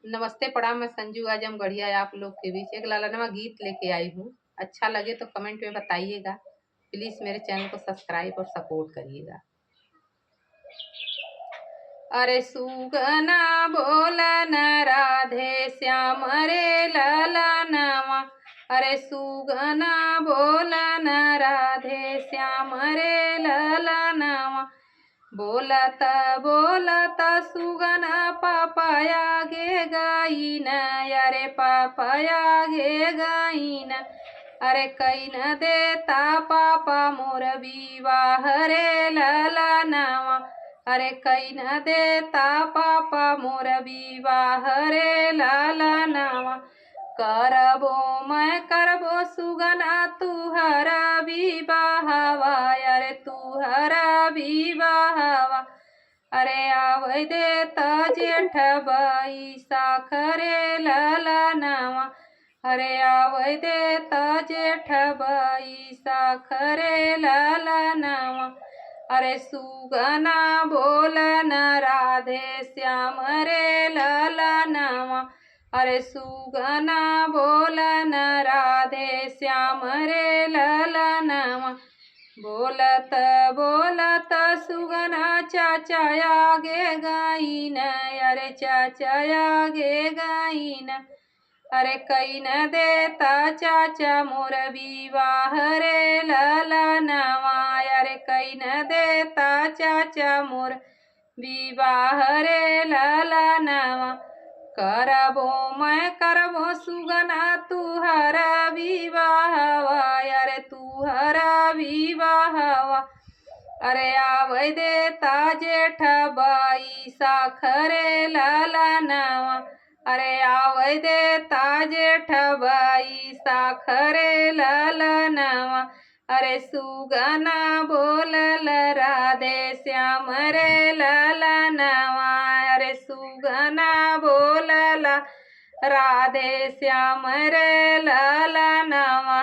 नमस्ते प्रणाम। मैं संजू आज हम गढ़िया आप लोग के बीच एक लालनवा गीत लेके आई हूँ। अच्छा लगे तो कमेंट में बताइएगा। प्लीज मेरे चैनल को सब्सक्राइब और सपोर्ट करिएगा। अरे सुगना बोलन राधे श्याम रे ललनवा। अरे सुगना बोलन राधे श्याम रे ललनवा। बोलत बोलत सुगन पापाया गे गाइन। अरे पापाया गे गाइन। अरे कैन देता पापा मोर विवाह रे ललनवा। अरे कैन देता पापा मोर विवाह रे ललनवा। करबो मैं करबो सुगना तुहरा विवाहवा। अरे तुहरा विवाहवा। अरे आवै देता जेठ बैसाख रे ललनवा। अरे आवै देता जेठ बैसाख रे ललनवा। अरे सुगना बोलन राधे श्याम रे ललनवा। अरे सुगना बोलन राधे श्याम रे ललनवा। बोलत बोलत सुगना चाचाया गे गाइन। अरे चाचाया गे गाइन। अरे कैन देता चाचा मोर विवाह रे ललनवा। अरे कैन देता चाचा मोर विवाह रे ललनवा। करबो मैं करबो सुगना तुहरा विवाहवा। अरे तुहरा विवाहवा। अरे आवै देता जेठ बैसाख रे ललनवा। अरे आवै देता जेठ बैसाख रे ललनवा। अरे सुगना बोलल राधे श्याम रे ललनवा। अरे सुगना बोलल राधे श्याम रे ललनवा।